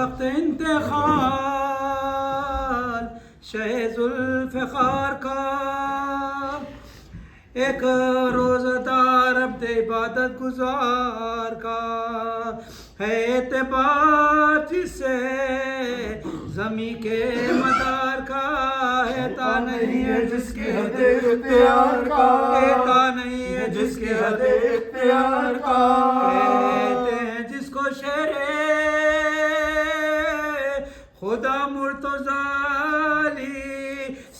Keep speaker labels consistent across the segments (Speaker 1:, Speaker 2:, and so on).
Speaker 1: وقت انتقال شہ ذوالفقار کا، ایک روزہ دار عبد عبادت گزار کا ہے اعتبار جس سے زمین کے مدار کا، ایتا نہیں ہے جس کے حد اختیار کا، ایتا نہیں ہے جس کے حد اختیار کا، کہتے ہیں جس کو شیر خدا مرتضی علی،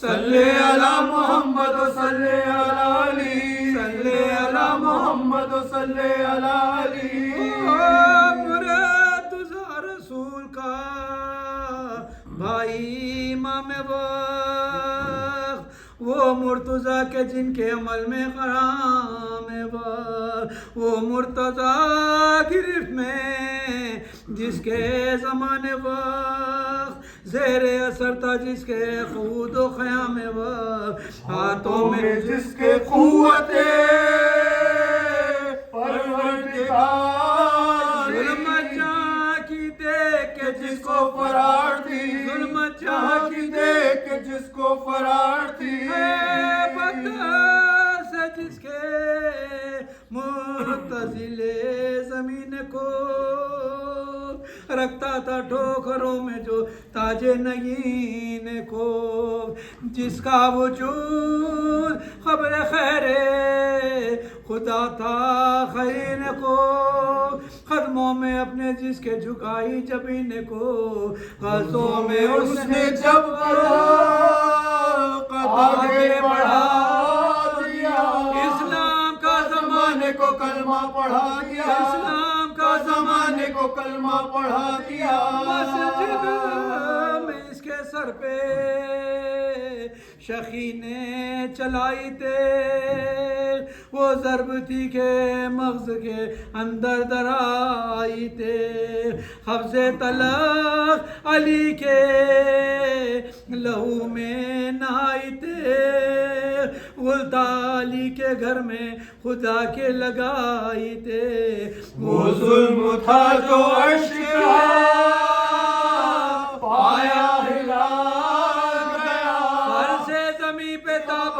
Speaker 1: صلی علی محمد و صلی علی علی، صلی علی محمد و صلی علی علی، مرتضی رسول کا بھائی امام وقت، وہ مرتضی کے جن کے عمل میں غرام وقت، وہ مرتضی گرفت میں جس کے زمانے وقت، زیر اثر تھا جس کے خود و خیام وقت، ہاتھوں میں جس کے قوت پروردگار، ظلم جہاں کی دیکھ کے جس کو فرار تھی، ظلم جہاں کی دیکھ کے جس کو فرار تھی، بدر سے جس کے معتزل زمین کو رکھتا تھا ٹھوکروں میں جو تاج نگین کو، جس کا وجود خبر خیر خدا تھا خرین کو، قدموں میں اپنے جس کے جھکائی جبین کو، غزوں میں اس نے جب آگے بڑھا دیا، اسلام کا زمانے کو کلمہ پڑھا دیا، اسلام کا زمانے کو کلمہ پڑھا دیا، مسجد میں اس کے سر پہ شخی نے چلائی تیر، وہ ضرب تھی کہ مغز کے اندر درائی تیر، حفظ تلخ علی کے لہو میں نہائی تیر، غلطہ علی کے گھر میں خدا کے لگائی تیر، وہ ظلم تھا جو عرش کا پایا ہلا گیا، سر سے زمین پہ تاب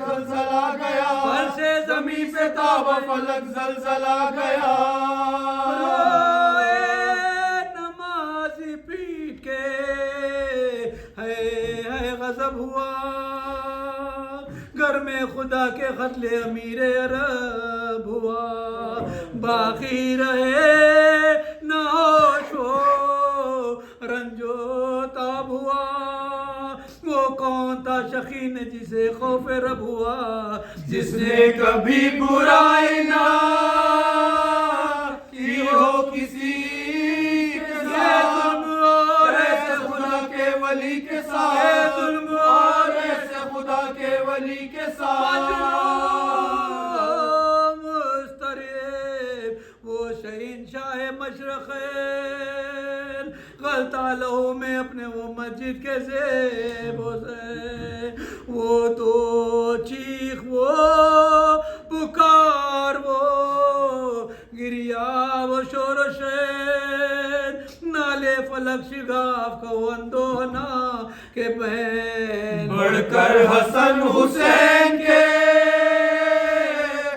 Speaker 1: زلزلہ گیا، سر سے زمین پہ تاب فلک زلزلہ گیا، روئے نمازی پیٹ کے ہے غضب ہوا، گھر میں خدا کے قتل امیر عرب ہوا، باقی رہے نہ ہوش و رنج و تاب ہوا، وہ کون تھا شقی نے جسے خوف رب ہوا، جس نے کبھی برائی نہ کی ہو کسی کے ساتھ، ایسے خدا کے ولی کے ساتھ، ظلم اور ایسے خدا کے ولی کے ساتھ، مستریب وہ شہنشاہ مشرق غلطہ لہو میں اپنے وہ مسجد کے زیب سے، وہ تو چیخ وہ پکار وہ گریا وہ شور و شیر، نالے فلک شگاف کا وہ اندوہنا کہ بہن بڑھ کر حسن حسین کے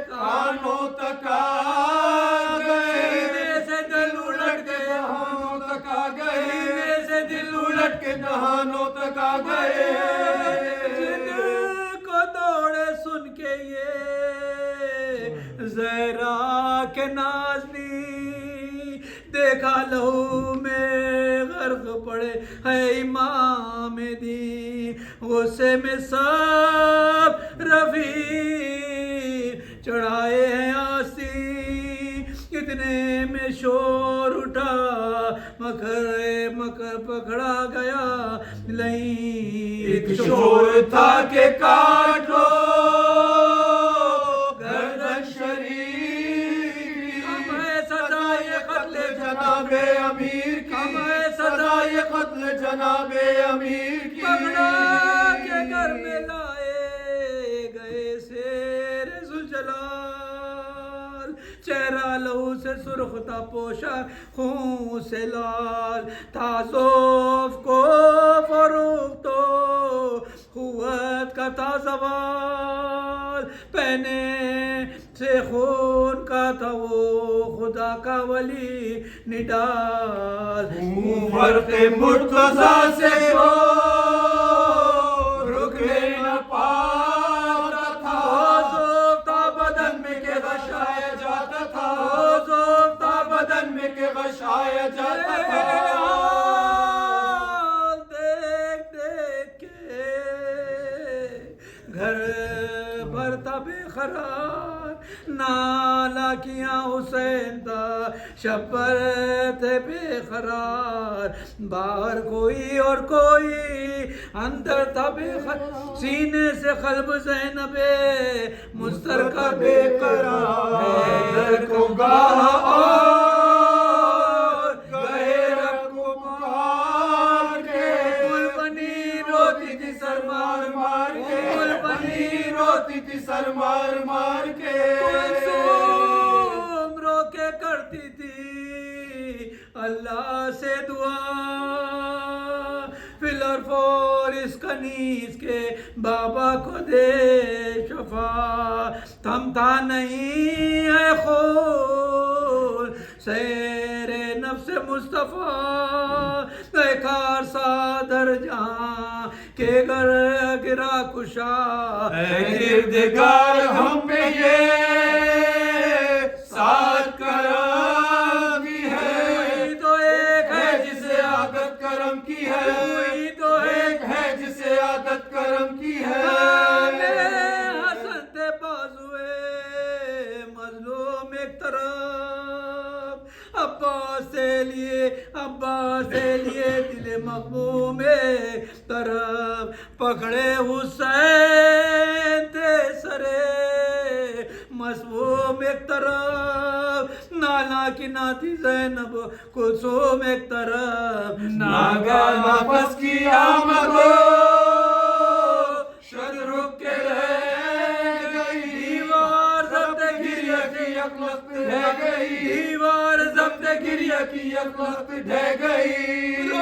Speaker 1: کانوں تک آ گئے، سے دل الٹ کے جہانوں تک آ گئے، سے دل الٹ کے جہانوں تک آ گئے، جن کو دوڑے سن کے یہ زہرا کے نازنی، دیکھا لہو میں غرق پڑے ہے امام دین، غصے میں سب رفیع چڑھائے ہیں آستین، اتنے میں شور اٹھا مکر پکڑا گیا نہیں، ایک شور تھا کہ کاٹ لو گردن شریف، ہمیں سزا یہ قتل جناب امیر کی، ہمیں سزا یہ قتل جناب امیر کی، پکڑا کے گھر میں لائے گئے شیر ذوالجلال، چہرہ لہو سے سرخ تھا پوشا خون سے لال تھا ذوف کو فروغ تو قوت کا تھا زوال پہنے سے خون کا تھا وہ خدا کا ولی نڈال
Speaker 2: فرق مرتضیٰ سے وہ رکنے نہ پاتا تھا
Speaker 1: ذوف تھا بدن میں کہ غشایا
Speaker 2: جاتا تھا
Speaker 1: ذوف تھا
Speaker 2: بدن میں کہ غشایا جاتا تھا
Speaker 1: دیکھ دیکھ کے گھر بھرتا بے قرار نالا کیا حسین تھا شبر تھے بے قرار باہر کوئی اور کوئی اندر تھا بے قرار سینے سے قلب زینب مسترکہ بے قرار
Speaker 2: کو گاہ اور غیر کو پکار کے
Speaker 1: پھول بنی روتی تھی سر مار مار کے
Speaker 2: پھول بنی روتی تھی سر مار مار کے
Speaker 1: کلثوم رو کے کرتی تھی اللہ سے دعا فی الحرف اور اس کنیز کے بابا کو دے شفا تھمتا نہیں ہے خون سیر نفس مصطفیٰ کار سادر جہاں کے گر گرا کشا
Speaker 2: اے کردگار ہم پہ یہ ساتھ کرم کی ہے
Speaker 1: کوئی تو ایک ہے
Speaker 2: جسے عادت کرم کی ہے
Speaker 1: کوئی تو
Speaker 2: ایک ہے جسے عادت کرم کی ہے
Speaker 1: حسن تھے بازوئے مظلوم ایک طرف عباس سے لیے دل مغموم ایک طرف پکڑے حسین تھے سرے مسموم ایک طرف نالا کی ناتی زینب کلثوم ایک طرف
Speaker 2: ناگا نفس کی آمد ہو شد رک کے رہ گئی
Speaker 1: دیوار ضبط گریہ کی
Speaker 2: یک وقت ڈھہ گئی
Speaker 1: دیوار ضبط گریہ کی
Speaker 2: یک وقت ڈھہ گئی
Speaker 1: رو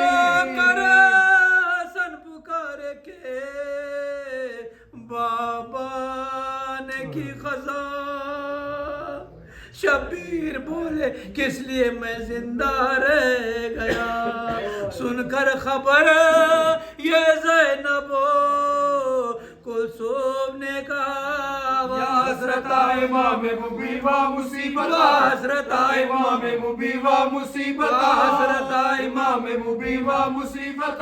Speaker 1: کر حسن پکارے کے بابا نے کی خزاں شبیر بولے کس لیے میں زندہ رہ گیا سن کر خبر یہ زینب کلثوم نے کہا
Speaker 2: حضرت امام مبیبہ مصیبت
Speaker 1: حضرت
Speaker 2: امام مبیبہ مصیبت حضرت امام مبیبہ مصیبت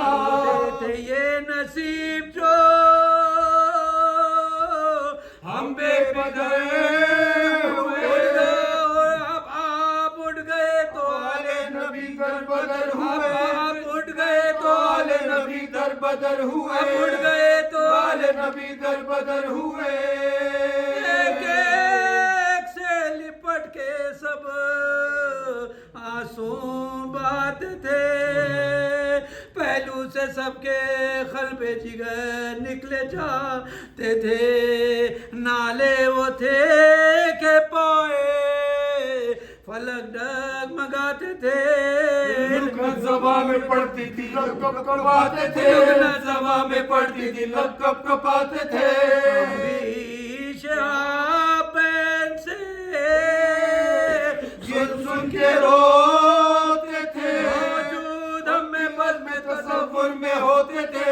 Speaker 1: تھے یہ نصیب جو
Speaker 2: ہم بے قدر ہوئے
Speaker 1: اب آپ اٹھ گئے تو
Speaker 2: آلے نبی در بدر ہوئے
Speaker 1: آپ اٹھ گئے تو
Speaker 2: آلے نبی در بدر ہوئے
Speaker 1: اٹھ گئے تو
Speaker 2: آلے نبی در بدر ہوئے
Speaker 1: ایک ایک سے لپٹ کے سب آنسو بہاتے تھے پہلو سے سب کے قلب جگر نکلے جاتے تھے نالے وہ تھے کہ پائے فلک ڈگمگاتے تھے
Speaker 2: لکھن زباں میں پڑھتی تھی لب کپ کپاتے تھے لکھن زباں میں پڑھتی تھی لب کپ کپاتے تھے
Speaker 1: شہابین سے
Speaker 2: سن کے روتے تھے
Speaker 1: موجود ہم میں بزم تصور
Speaker 2: تصور میں ہوتے تھے